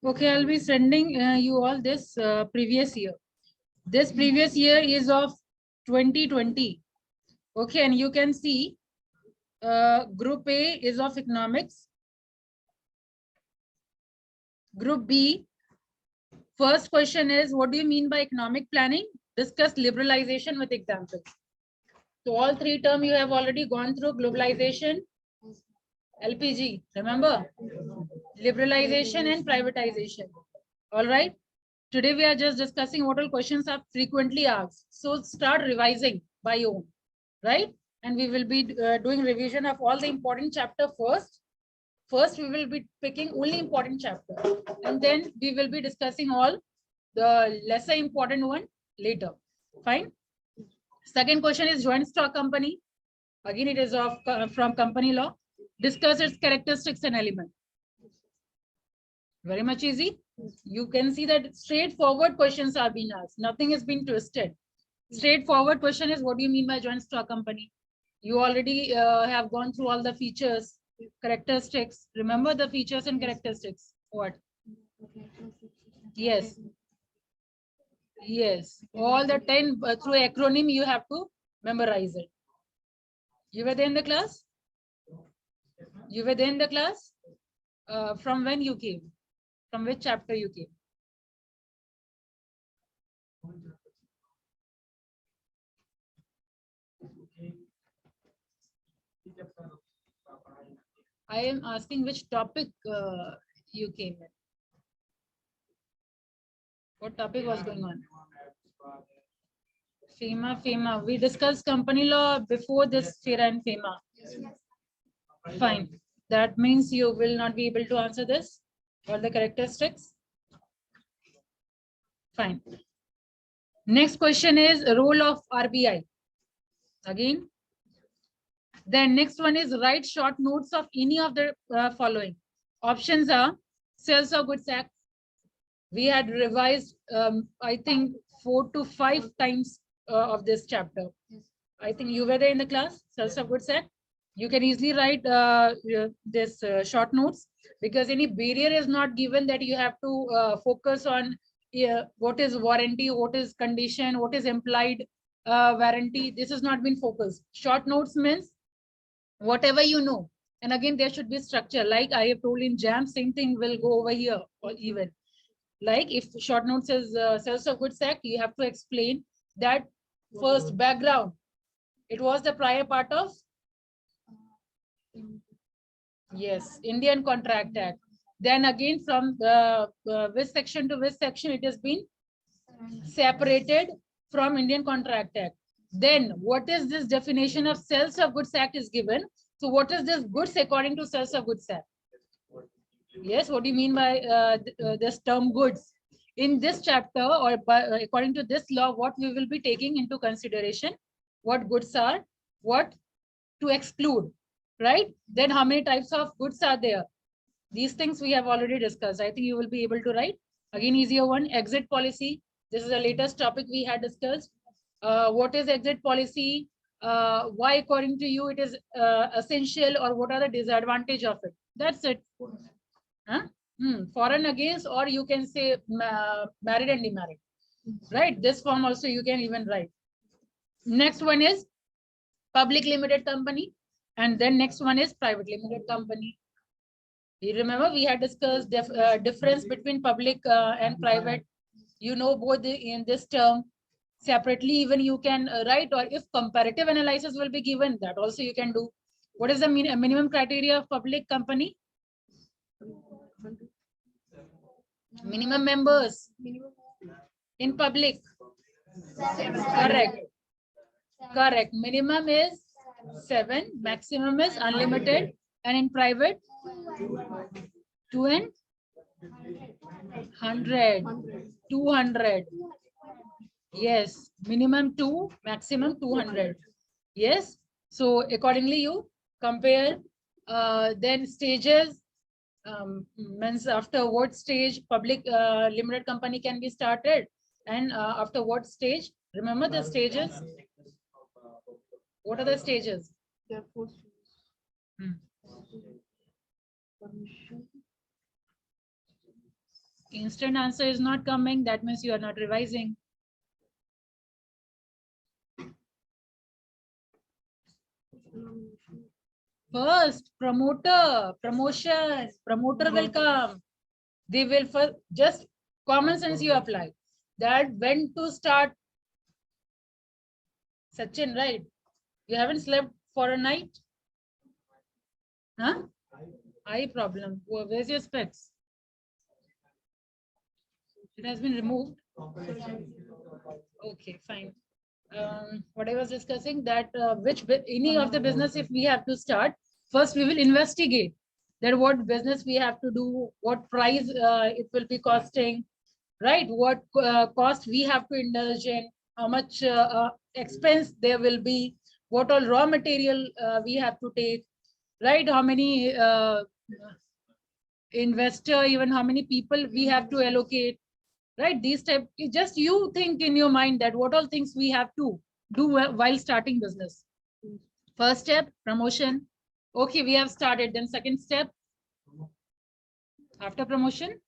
Okay, I'll be sending you all this previous year. This previous year is of 2020. Okay, and you can see Group A is of economics. Group B, first question is, what do you mean by economic planning? Discuss liberalization with examples. So all three terms you have already gone through: globalization, LPG, remember? Liberalization and privatization. All right. Today we are just discussing what all questions are frequently asked. So start revising by your own, right? And we will be doing revision of all the important chapter first. First, we will be picking only important chapter, and then we will be discussing all the lesser important one later. Fine. Second question is joint stock company. Again, it is of from company law. Discuss its characteristics and element. Very much easy. You can see that straightforward questions are being asked. Nothing is being twisted. Straightforward question is, what do you mean by joint stock company? You already have gone through all the features, characteristics. Remember the features and characteristics. What? Yes. Yes. All the 10 through acronym you have to memorize it. You were there in the class? You were there in the class? From when you came? From which chapter you came? I am asking which topic you came in. What topic was going on? FEMA. We discussed company law before this FERA and FEMA. Fine. That means you will not be able to answer this. All the characteristics. Fine. Next question is role of RBI. Again. Then next one is write short notes of any of the following. Options are Sales of Goods Act. We had revised, I think, 4 to 5 times of this chapter. I think you were there in the class, Sales of Goods Act. You can easily write this short notes, because any barrier is not given that you have to focus on what is warranty, what is condition, what is implied warranty. This has not been focused. Short notes means whatever you know. And again, there should be structure. Like I have told in JAM, same thing will go over here, or even. Like if short note says Sales of Goods Act, you have to explain that first background. It was the prior part of, yes, Indian Contract Act. Then again from which section to which section it has been separated from Indian Contract Act. Then what is this definition of Sales of Goods Act is given. So what is this goods according to Sales of Goods Act? Yes, what do you mean by this term goods? In this chapter, or according to this law, what we will be taking into consideration, what goods are, what to exclude, right? Then how many types of goods are there? These things we have already discussed. I think you will be able to write. Again, easier one, exit policy. This is the latest topic we had discussed. What is exit policy? Why, according to you, it is essential, or what are the disadvantages of it? That's it. Huh? For and against, or you can say married and demarried, right? This form also you can even write. Next one is public limited company, and then next one is private limited company. You remember we had discussed difference between public and private. You know both in this term. Separately, even you can write, or if comparative analysis will be given, that also you can do. What is the minimum criteria of public company? Minimum members in public. Correct. Minimum is 7, maximum is unlimited, and in private 2 and 100, 200. Yes, minimum 2, maximum 200. Yes, so accordingly you compare. Then stages, means after what stage public limited company can be started, and after what stage. Remember the stages. What are the stages? There are 4 stages. Permission. Instant answer is not coming. That means you are not revising. First, promotion, promoter will come. They will first, just common sense you apply. That when to start. Sachin, right? You haven't slept for a night? Huh? Eye problem. Where's your specs? It has been removed. Okay, fine. What I was discussing, that any of the business, if we have to start, first we will investigate that what business we have to do, what price it will be costing, right? What cost we have to indulge in, how much expense there will be, what all raw material we have to take, right? How many investor, even how many people we have to allocate, right? These type, just you think in your mind that what all things we have to do while starting business. First step, promotion. Okay, we have started. Then second step, after promotion,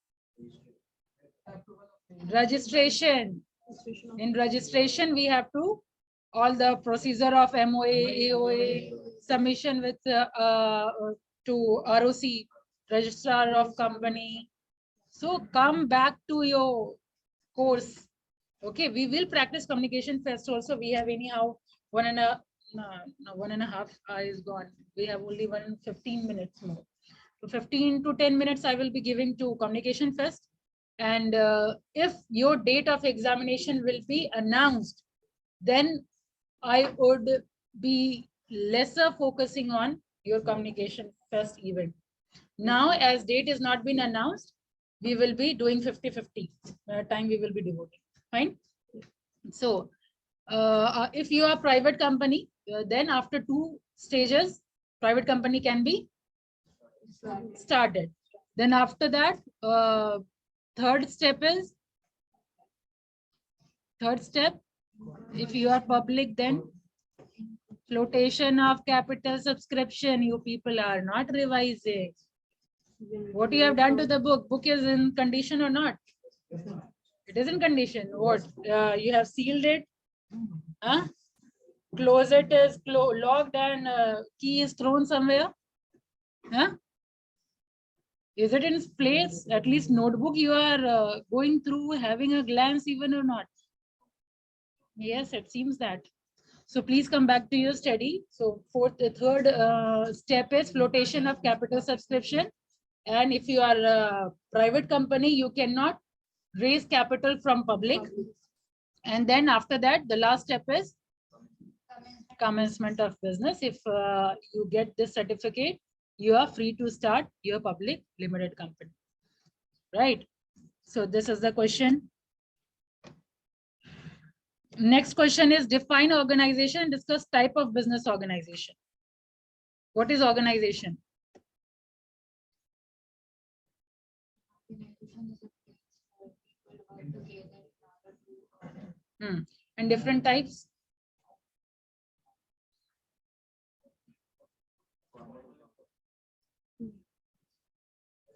registration. In registration, we have to all the procedure of MOA, AOA, submission with to ROC, registrar of company. So come back to your course. Okay, we will practice communication first also. We have anyhow 1.5 hour is gone. We have only 15 minutes more. So 15 to 10 minutes I will be giving to communication first. And if your date of examination will be announced, then I would be lesser focusing on your communication first event. Now, as date is not been announced, we will be doing 50-50 time we will be devoting. Fine. So if you are private company, then after 2 stages, private company can be started. Then after that, third step, if you are public, then flotation of capital subscription. You people are not revising. What you have done to the book? Book is in condition or not? It is in condition. What? You have sealed it? Huh? Closet is locked and key is thrown somewhere? Huh? Is it in its place? At least notebook you are going through, having a glance even or not? Yes, it seems that. So please come back to your study. So third step is flotation of capital subscription. And if you are a private company, you cannot raise capital from public. And then after that, the last step is commencement of business. If you get this certificate, you are free to start your public limited company. Right? So this is the question. Next question is define organization and discuss type of business organization. What is organization? And different types?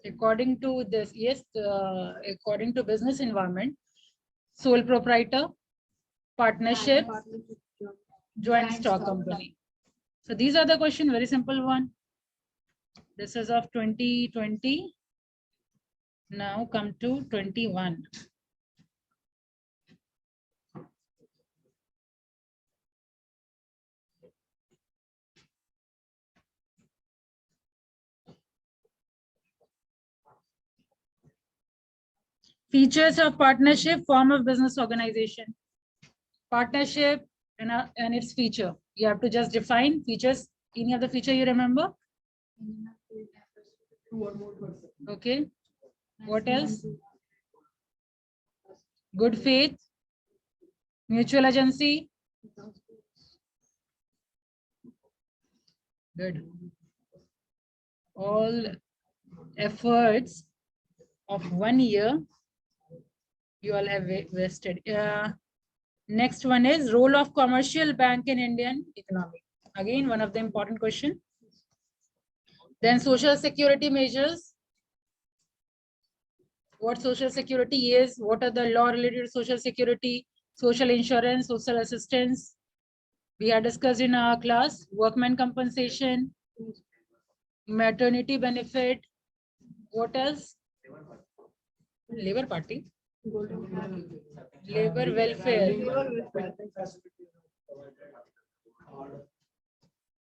According to this, yes, according to business environment, sole proprietor, partnership, joint stock company. So these are the question, very simple one. This is of 2020. Now come to 21. Features of partnership, form of business organization. Partnership and its feature. You have to just define features. Any of the feature you remember? Okay. What else? Good faith, mutual agency. Good. All efforts of 1 year you all have wasted. Next one is role of commercial bank in Indian economy. Again, one of the important question. Then social security measures. what social security is, what are the law related to social security, social insurance, social assistance. We had discussed in our class, workman compensation, maternity benefit, what else? Labor party, labor welfare.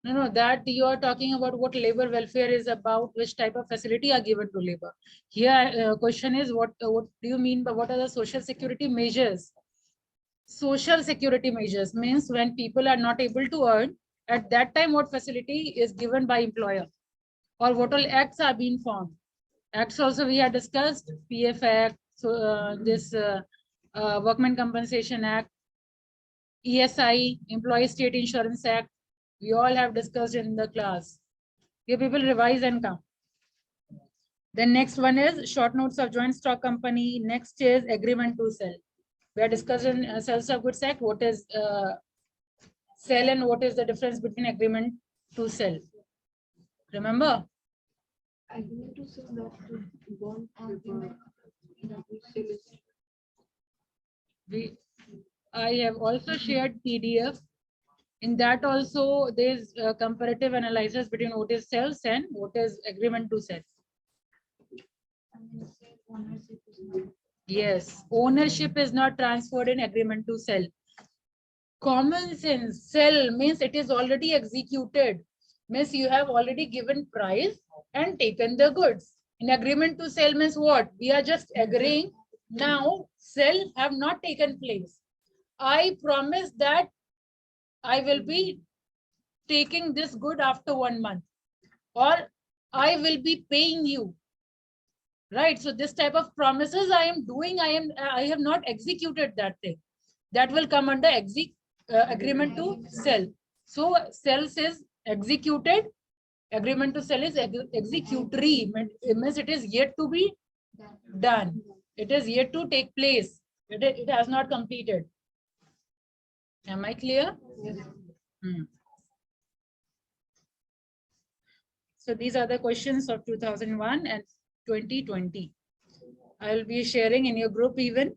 No, that you are talking about what labor welfare is about, which type of facility are given to labor. Here, question is what do you mean by what are the social security measures? Social security measures means when people are not able to earn, at that time what facility is given by employer or what all acts are being formed. Acts also we had discussed, PF Act, so this Workman Compensation Act, ESI, Employee State Insurance Act, we all have discussed in the class. You people revise and come. Then next one is short notes of joint stock company. Next is agreement to sell. We are discussing Sales of Goods Act. What is sell and what is the difference between agreement to sell? Remember? Agreement to sell that bond agreement that we sell it. I have also shared PDF. In that also there is a comparative analysis between what is sales and what is agreement to sell. Yes, ownership is not transferred in agreement to sell. Common sense, sell means it is already executed. Means you have already given price and taken the goods. In agreement to sell means what? We are just agreeing. Now, sell have not taken place. I promise that I will be taking this good after 1 month, or I will be paying you. Right. So this type of promises I am doing, I have not executed that thing. That will come under agreement to sell. So sales is executed. Agreement to sell is executory. It means it is yet to be done. It is yet to take place. It has not completed. Am I clear? Yes. So these are the questions of 2001 and 2020. I will be sharing in your group even.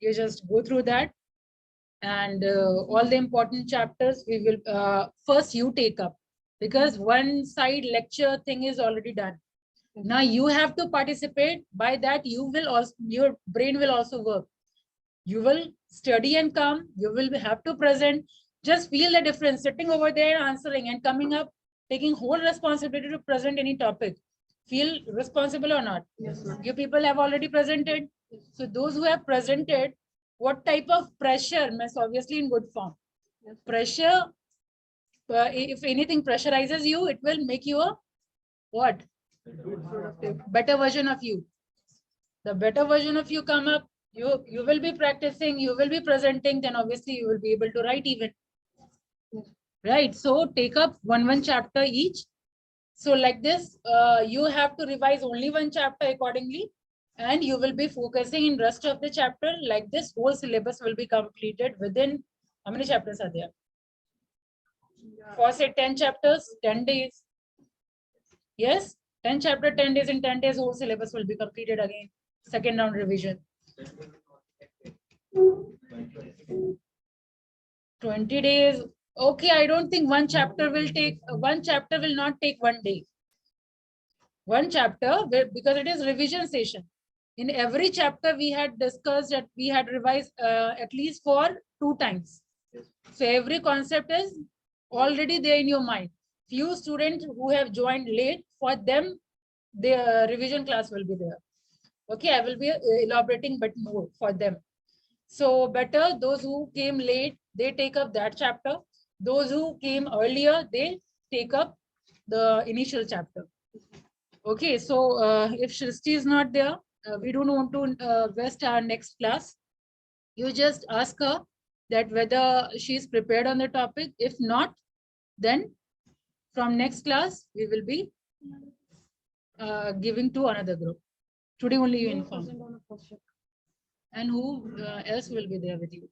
You just go through that. And all the important chapters we will first you take up, because one side lecture thing is already done. Now you have to participate. By that you will also, your brain will also work. You will study and come, you will have to present. Just feel the difference sitting over there answering and coming up, taking whole responsibility to present any topic. Feel responsible or not? Yes, You people have already presented. So those who have presented, what type of pressure? Means obviously in good form. Yes. Pressure, if anything pressurizes you, it will make you a what? Better version of you. The better version of you come up, you will be practicing, you will be presenting, then obviously you will be able to write even. Right. So take up one chapter each. So like this, you have to revise only one chapter accordingly, and you will be focusing in rest of the chapter. Like this, whole syllabus will be completed within, how many chapters are there? For say 10 chapters, 10 days. Yes, 10 chapter, 10 days. In 10 days, whole syllabus will be completed again. Second round revision. 20 days. Okay, I don't think one chapter will not take 1 day. One chapter, because it is revision session. In every chapter we had discussed that we had revised at least for 2 times. So every concept is already there in your mind. Few students who have joined late, for them the revision class will be there. Okay, I will be elaborating but more for them. So better those who came late, they take up that chapter. Those who came earlier, they take up the initial chapter. Okay, so if Shristi is not there, we don't want to waste our next class. You just ask her that whether she is prepared on the topic. If not, then from next class, we will be giving to another group. Today only you inform. And who else will be there with you?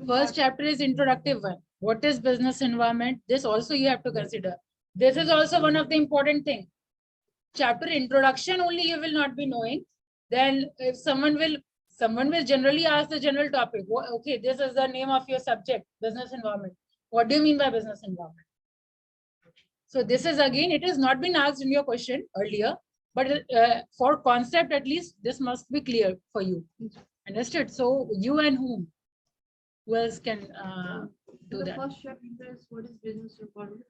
First chapter is introductive one. What is business environment? This also you have to consider. This is also one of the important things. chapter introduction only you will not be knowing. Then if someone will generally ask the general topic. Okay, this is the name of your subject, business environment. What do you mean by business environment? So this is again, it has not been asked in your question earlier, but for concept at least, this must be clear for you. Understood? So you and who else can do The that? first chapter is what is business environment,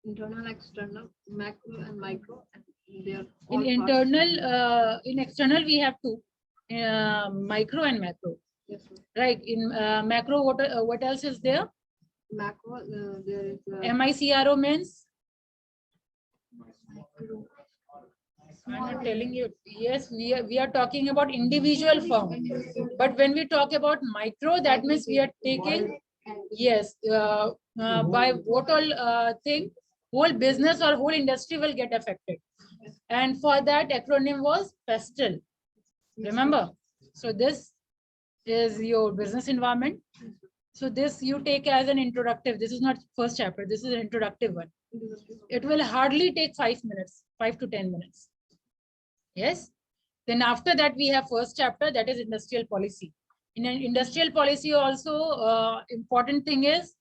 internal, external, macro and micro, and they are all In parts. internal, in external, we have two, micro and macro. Yes, sir. Right. In macro, what else is there? Macro, there is MICRO means? micro. I'm not telling you. Yes, we are talking about individual firm. But when we talk about micro, that means we are taking, yes, by what all thing, whole business or whole industry will get affected. And for that acronym was PESTEL. Remember? So this is your business environment. So this you take as an introductive. This is not first chapter. This is an introductive one. It will hardly take 5 minutes, 5 to 10 minutes. Yes. Then after that, we have first chapter, that is industrial policy. In an industrial policy also, important thing is,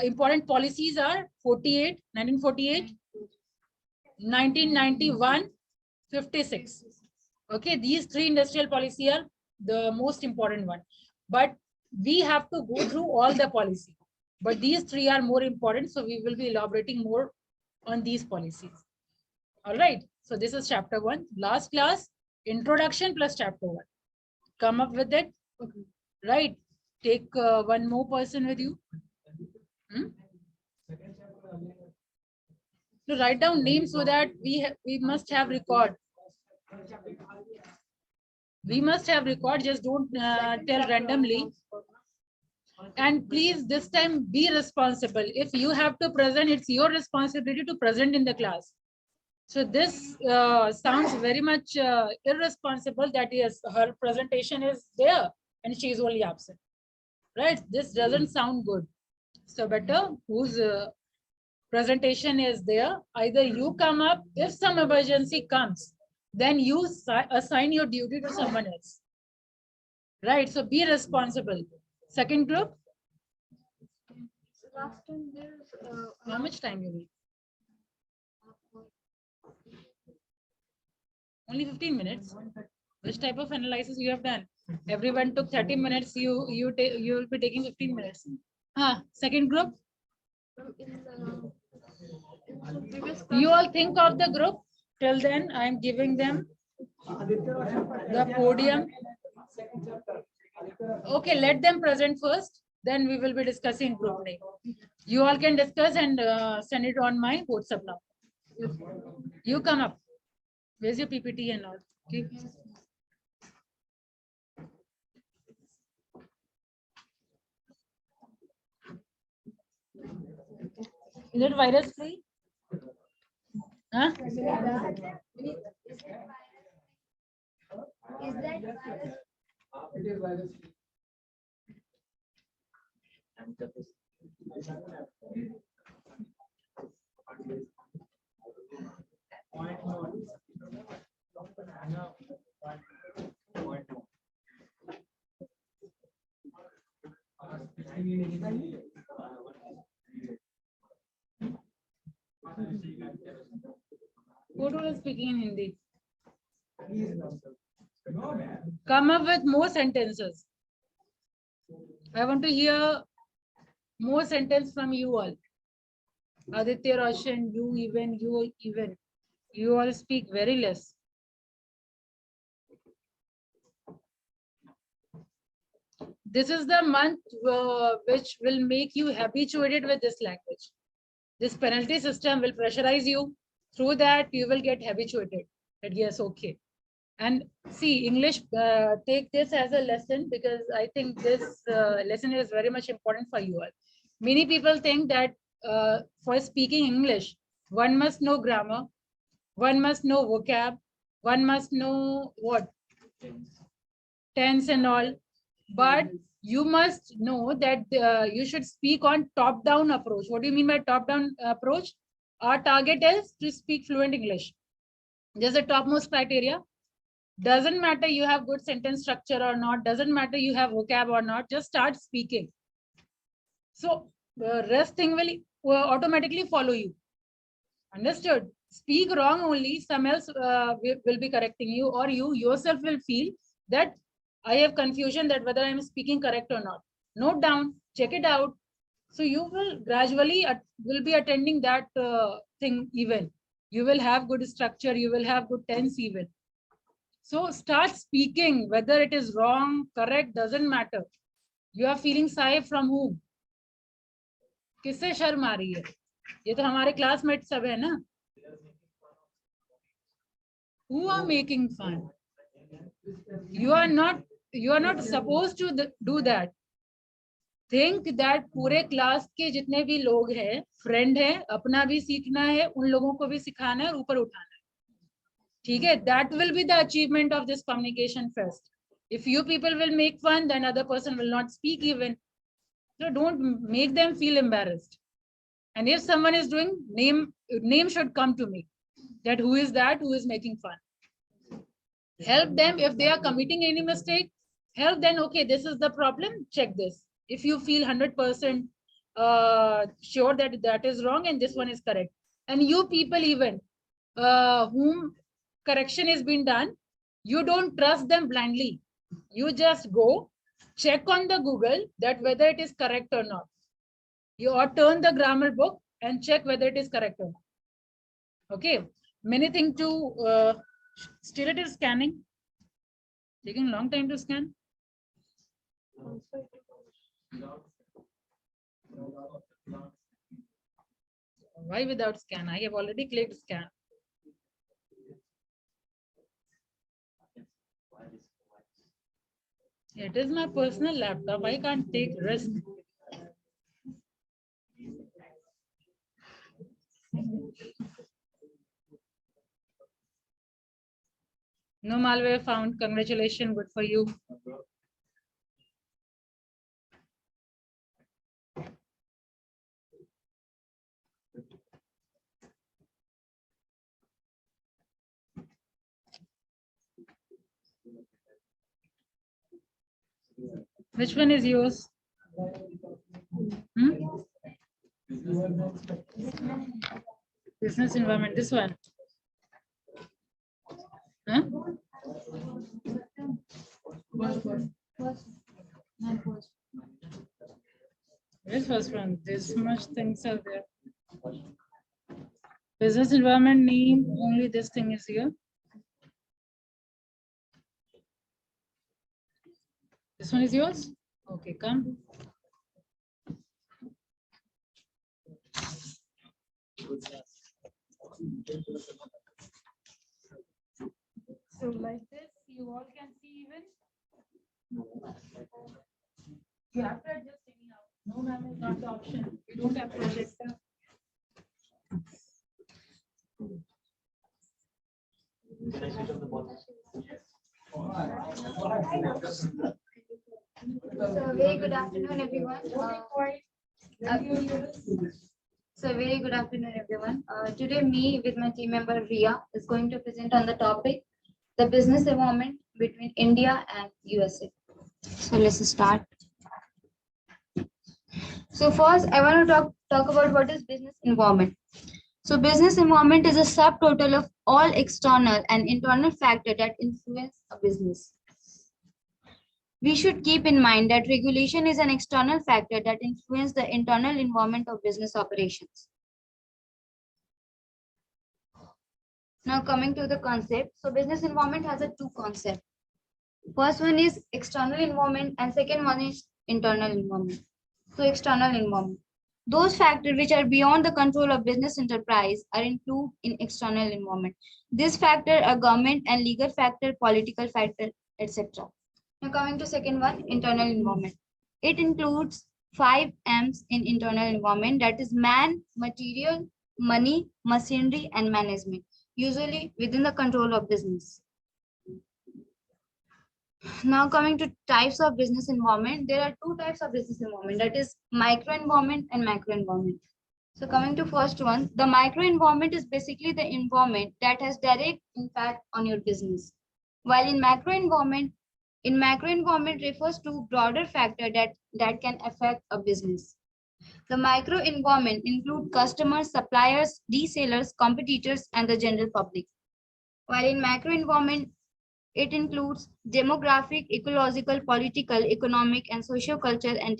important policies are 1948, 1991, 56. Okay, these three industrial policy are the most important one. But we have to go through all the policy. But these three are more important, so we will be elaborating more on these policies. All right, so this is chapter 1. Last class, introduction plus chapter 1. Come up with it. Right, take one more person with you. To write down names so that we must have record. We must have record, just don't tell randomly. And please this time be responsible. If you have to present, it's your responsibility to present in the class. So this sounds very much irresponsible that yes, her presentation is there and she is only absent. Right? This doesn't sound good. So better whose presentation is there, either you come up, if some emergency comes, then you assign your duty to someone else. Right? So be responsible. Second group, Last time there's how much time you need? Only 15 minutes. Which type of analysis you have done? Everyone took 30 minutes. You will be taking 15 minutes. Second group. in the previous You all think of the group. Till then, I am giving them the podium. Okay, let them present first. Then we will be discussing group name. You all can discuss and send it on my WhatsApp now. You come up. Where's your PPT and all? Okay. Is it virus free? Huh? Is that It is virus. Who is speaking in Hindi? Come up with more sentences. I want to hear more sentence from you all. Aditya, Roshan, you even. You all speak very less. This is the month which will make you habituated with this language. This penalty system will pressurize you. Through that, you will get habituated. That yes, okay. And see, English, take this as a lesson because I think this lesson is very much important for you all. Many people think that for speaking English, one must know grammar, one must know vocab, one must know what? Tense and all. But you must know that you should speak on top-down approach. What do you mean by top-down approach? Our target is to speak fluent English. There's a topmost criteria. Doesn't matter you have good sentence structure or not, doesn't matter you have vocab or not, just start speaking. So the rest thing will automatically follow you. Understood? Speak wrong only, some else will be correcting you, or you yourself will feel that I have confusion that whether I am speaking correct or not. Note down, check it out. So you will gradually will be attending that thing even. You will have good structure, you will have good tense even. So start speaking, whether it is wrong, correct, doesn't matter. You are feeling shy from whom? किससे शर्म आ रही है? ये तो हमारे classmate सब है ना? Who are making fun? You are not supposed to do that. Think that पूरे क्लास के जितने भी लोग हैं, फ्रेंड है, अपना भी सीखना है, उन लोगों को भी सिखाना है और ऊपर उठाना है. ठीक है? That will be the achievement of this communication fest. If you people will make fun, then other person will not speak even. So don't make them feel embarrassed. And if someone is doing, name should come to me. That who is that who is making fun. Help them if they are committing any mistake. Help them. Okay, this is the problem. Check this. If you feel 100% sure that that is wrong and this one is correct, and you people even whom correction is being done, you don't trust them blindly. You just go check on the Google that whether it is correct or not. You or turn the grammar book and check whether it is correct or not. Okay, many things to still it is scanning. Taking long time to scan. Why without scan? I have already clicked scan. It is my personal laptop. I can't take risk. No malware found. Congratulations. Good for you. Which one is yours? Business environment. This one. Huh? This first one. This much things are there. Business environment name. Only this thing is here. This one is yours? Okay, come. So like this, you all can see even. You have to adjust anyhow. No, ma'am, is not the option. You don't have projector. So very good afternoon, everyone. Today, me with my team member Ria is going to present on the topic, the business environment between India and USA. So let's start. So first, I want to talk about what is business environment. So business environment is a subtotal of all external and internal factors that influence a business. We should keep in mind that regulation is an external factor that influences the internal environment of business operations. Now coming to the concept, so business environment has two concepts. First one is external environment and second one is internal environment. So external environment. Those factors which are beyond the control of business enterprise are included in external environment. This factor are government and legal factor, political factor, etc. Now coming to second one, internal environment. It includes 5 M's in internal environment, that is man, material, money, machinery, and management, usually within the control of business. Now coming to types of business environment, there are 2 types of business environment, that is micro environment and macro environment. So coming to first one, the micro environment is basically the environment that has direct impact on your business. While in macro environment refers to broader factor that can affect a business. The micro environment include customers, suppliers, resellers, competitors, and the general public. While in macro environment, it includes demographic, ecological, political, economic, and socio-cultural and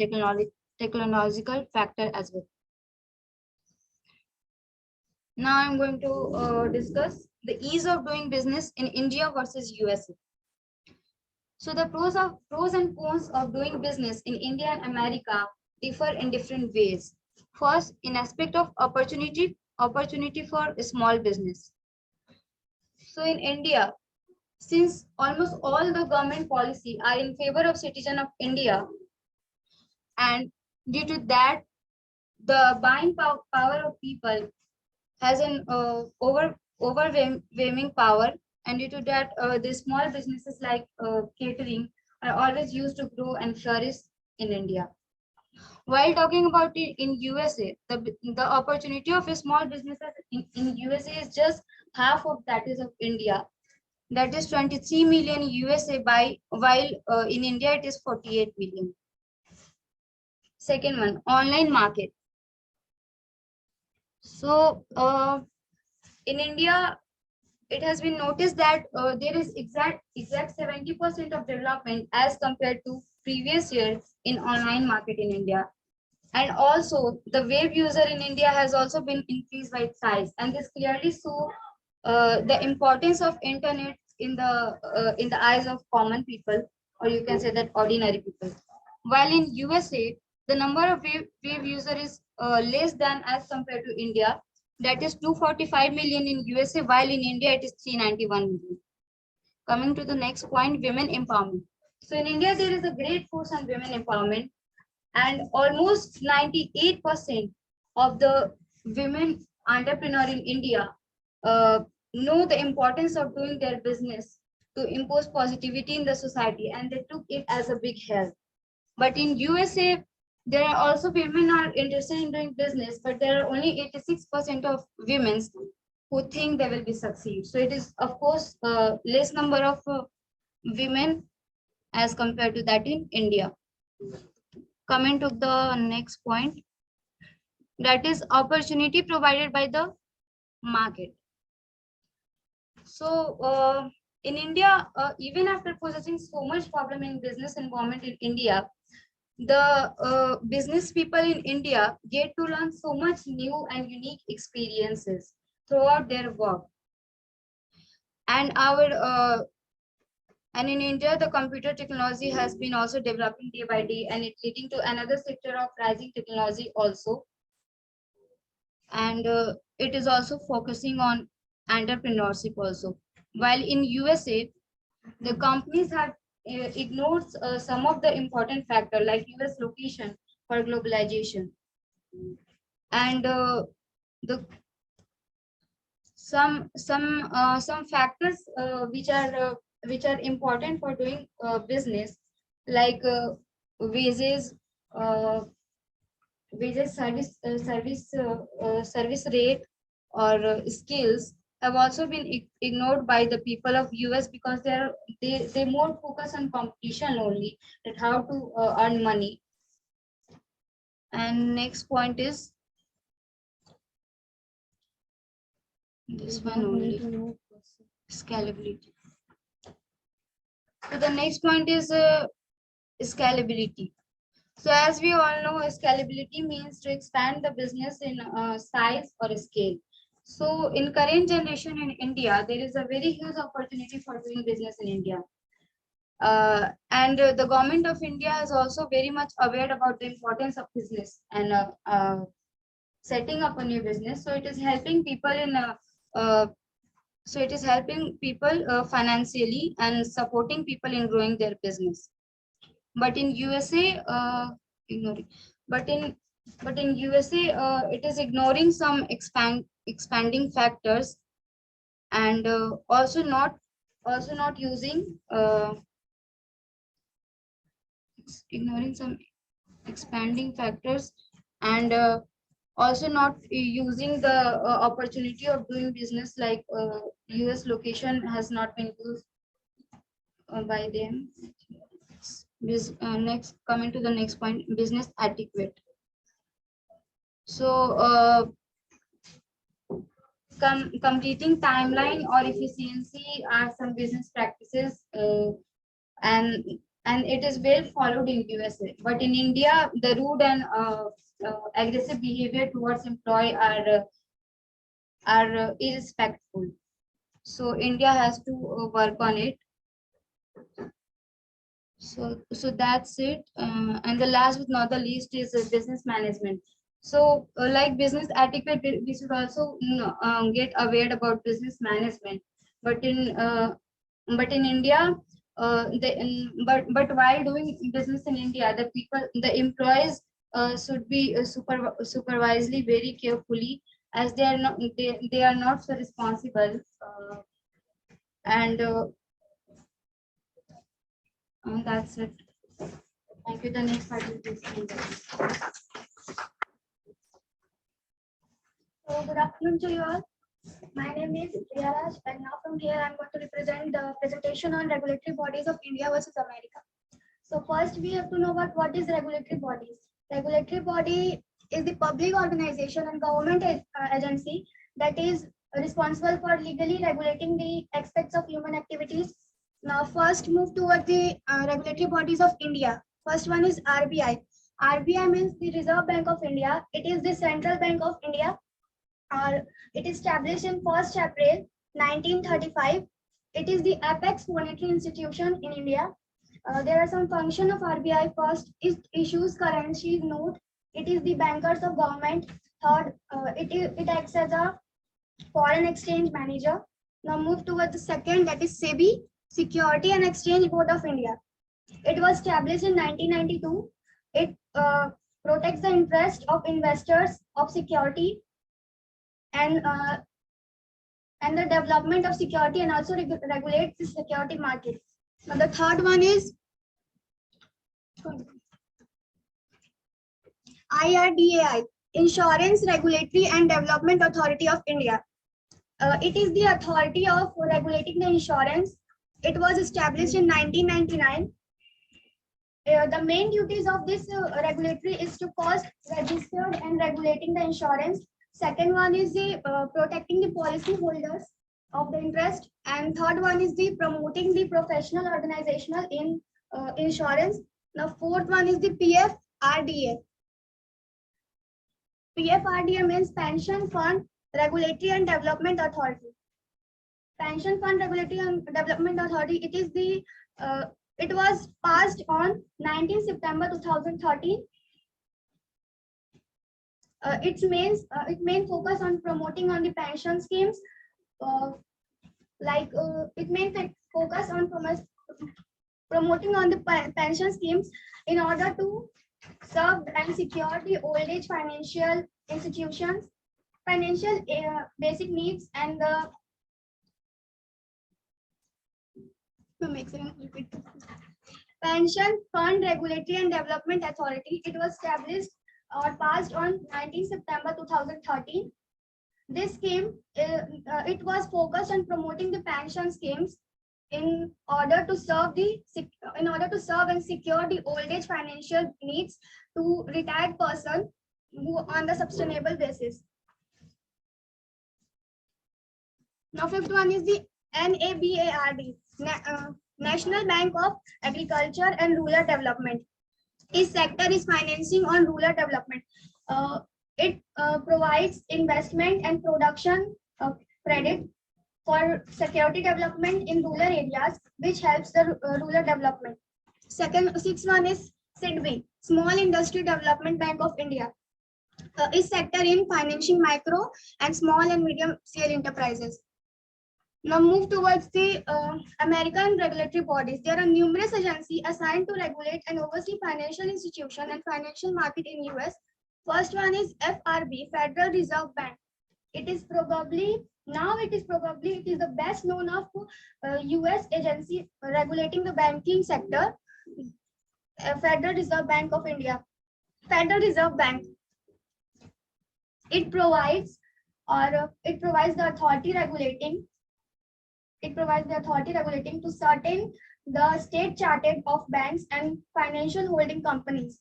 technological factor as well. Now I'm going to discuss the ease of doing business in India versus USA. So the pros and cons of doing business in India and America differ in different ways. First, in aspect of opportunity for a small business. So in India, since almost all the government policy are in favor of citizen of India, and due to that, the buying power of people has an overwhelming power, and due to that, the small businesses like catering are always used to grow and flourish in India. While talking about it in USA, the opportunity of a small businesses in USA is just half of that is of India. That is 23 million USA while in India it is 48 million. Second one, online market. So in India, it has been noticed that there is exact 70% of development as compared to previous year in online market in India. And also the web user in India has also been increased by its size. And this clearly show the importance of internet in the eyes of common people, or you can say that ordinary people. While in USA, the number of web user is less than as compared to India. That is 245 million in USA, while in India it is 391 million. Coming to the next point, women empowerment. So in India, there is a great force on women empowerment, and almost 98% of the women entrepreneur in India know the importance of doing their business to impose positivity in the society, and they took it as a big help. But in USA, there are also women are interested in doing business, but there are only 86% of women who think they will be succeed. So it is, of course, less number of women as compared to that in India. Coming to the next point, that is opportunity provided by the market. So in India, even after possessing so much problem in business environment in India, the business people in India get to learn so much new and unique experiences throughout their work. And in India, the computer technology has been also developing day by day, and it leading to another sector of rising technology also. And it is also focusing on entrepreneurship also. While in USA, the companies have ignored some of the important factors like US location for globalization, and the some factors which are important for doing business, like wages, service rate, or skills have also been ignored by the people of US, because they more focus on competition only, that how to earn money. And next point is this one only, scalability. So the next point is scalability. So as we all know, scalability means to expand the business in size or scale. So in current generation in India, there is a very huge opportunity for doing business in India. And the government of India is also very much aware about the importance of business and setting up a new business. So it is helping people financially and supporting people in growing their business. But in USA, but in USA, it is ignoring some expanding factors, and also not using ignoring some expanding factors, and also not using the opportunity of doing business, like US location has not been used by them. Next, coming to the next point, business adequate. So completing timeline or efficiency are some business practices, and it is well followed in USA. But in India, the rude and aggressive behavior towards employee are irrespectful. So India has to work on it. So that's it. And the last but not the least is business management. So like business etiquette, we should also get aware about business management. But in India, but while doing business in India, the employees should be supervisedly very carefully, as they are not so responsible, and that's it. Thank you. The next part is business. So good afternoon to you all. My name is Riyaraj, and now from here I'm going to represent the presentation on regulatory bodies of India versus America. So first we have to know about what is regulatory bodies. Regulatory body is the public organization and government agency that is responsible for legally regulating the aspects of human activities. Now first move towards the regulatory bodies of India. First one is RBI. RBI means the Reserve Bank of India. It is the Central Bank of India. It is established in 1st April 1935. It is the apex monetary institution in India. There are some function of RBI. First, it issues currency note. It is the bankers of government. Third, it acts as a foreign exchange manager. Now move towards the second, that is SEBI, Security and Exchange Board of India. It was established in 1992. It protects the interest of investors of security and the development of security, and also regulates the security market. Now the third one is IRDAI, Insurance Regulatory and Development Authority of India. It is the authority of regulating the insurance. It was established in 1999. The main duties of this regulatory is to cost registered and regulating the insurance. Second one is the protecting the policy holders of the interest, and third one is the promoting the professional organizational in insurance. Now fourth one is the PFRDA. PFRDA means Pension Fund Regulatory and Development Authority. Pension Fund Regulatory and Development Authority. It is the it was passed on 19 September 2013. Its main focus on promoting on the pension schemes, it main focus on promoting on the pension schemes in order to serve and secure the old age financial institutions, financial basic needs, and the Pension Fund Regulatory and Development Authority. It was established or passed on 19 September 2013. This scheme, it was focused on promoting the pension schemes in order to serve and secure the old age financial needs to retired person who on the sustainable basis. Now fifth one is the NABARD, National Bank of Agriculture and Rural Development. Its sector is financing on rural development. It provides investment and production credit for security development in rural areas, which helps the rural development. Sixth one is SIDBI, Small Industry Development Bank of India. Its sector in financing micro and small and medium scale enterprises. Now move towards the American regulatory bodies. There are numerous agencies assigned to regulate and oversee financial institution and financial market in US. First one is FRB, Federal Reserve Bank. It is probably the best known of US agency regulating the banking sector. Federal Reserve Bank of India. Federal Reserve Bank. It provides it provides the authority regulating. It provides the authority regulating to certain the state chartered of banks and financial holding companies.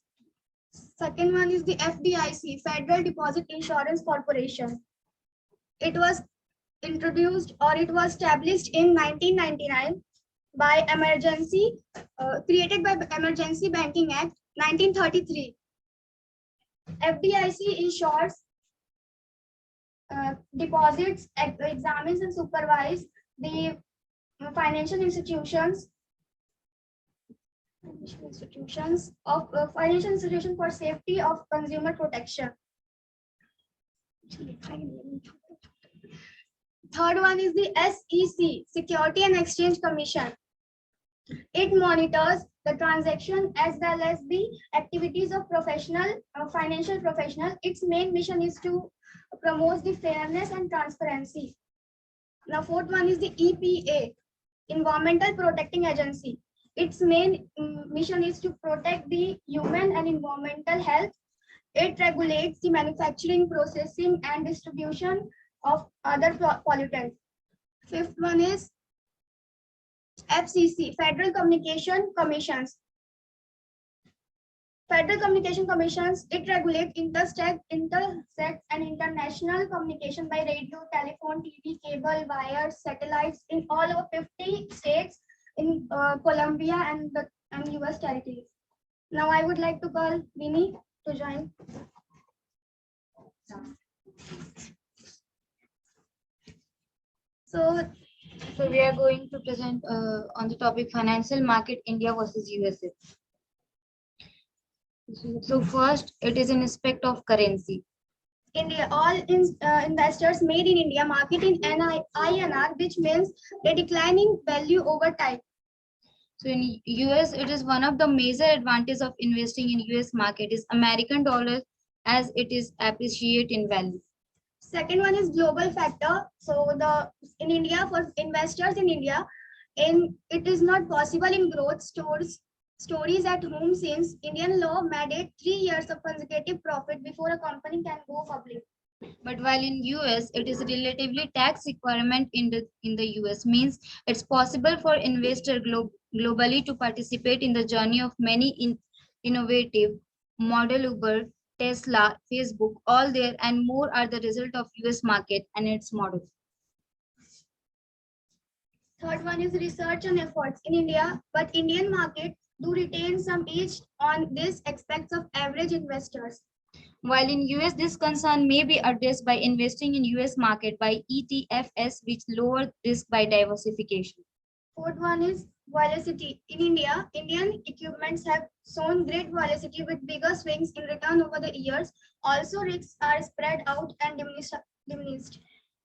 Second one is the FDIC, Federal Deposit Insurance Corporation. It was introduced or it was established in 1999 by created by Emergency Banking Act 1933. FDIC insures deposits, examines and supervise the financial institutions for safety of consumer protection. Third one is the SEC, Security and Exchange Commission. It monitors the transaction as well as the activities of financial professional. Its main mission is to promote the fairness and transparency. Now, fourth one is the EPA, Environmental Protecting Agency. Its main mission is to protect the human and environmental health. It regulates the manufacturing, processing, and distribution of other pollutants. Fifth one is FCC, Federal Communication Commissions. Federal Communication Commissions, it regulates interstate and international communication by radio, telephone, TV, cable, wires, satellites in all over 50 states in Colombia and US territories. Now I would like to call Vinny to join. So we are going to present on the topic financial market India versus USA. So first, it is in respect of currency. India, all investors made in India market in INR, which means a decline in value over time. So in US, it is one of the major advantages of investing in US market is American dollar as it is appreciate in value. Second one is global factor. So in India, for investors in India, it is not possible in growth stories at home since Indian law mandate 3 years of consecutive profit before a company can go public. But while in US, it is relatively tax requirement in the US means it's possible for investor globally to participate in the journey of many innovative model Uber, Tesla, Facebook, all there and more are the result of US market and its model. Third one is research and efforts in India, but Indian market do retain some edge on these aspects of average investors. While in US, this concern may be addressed by investing in US market by ETFs, which lower risk by diversification. Fourth one is volatility. In India, Indian equipments have shown great volatility with bigger swings in return over the years. Also, risks are spread out and diminished.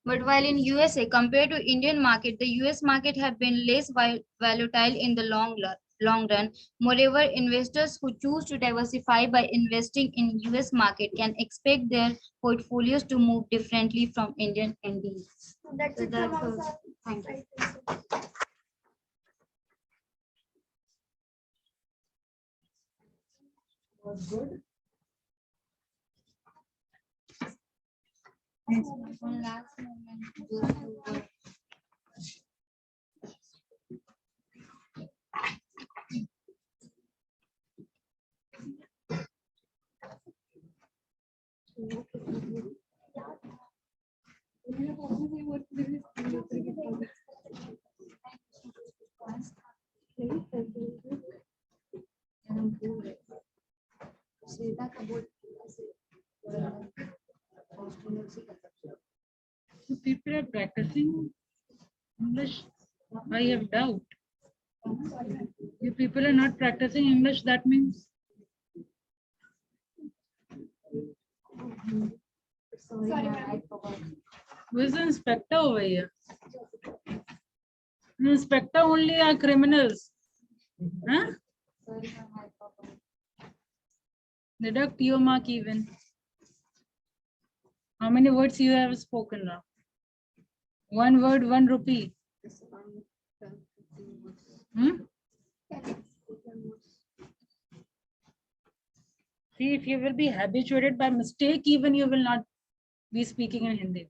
But while in USA, compared to Indian market, the US market have been less volatile in the long run. Moreover, investors who choose to diversify by investing in US market can expect their portfolios to move differently from Indian NDs. That's it. Thank you. Was good. One last moment. So people are practicing English. I have doubt. If people are not practicing English, that means. Who is the inspector over here? The inspector only are criminals. Huh? Deduct your mark even. How many words you have spoken now? 1 word, 1 rupee. See, if you will be habituated by mistake, even you will not We speaking in Hindi.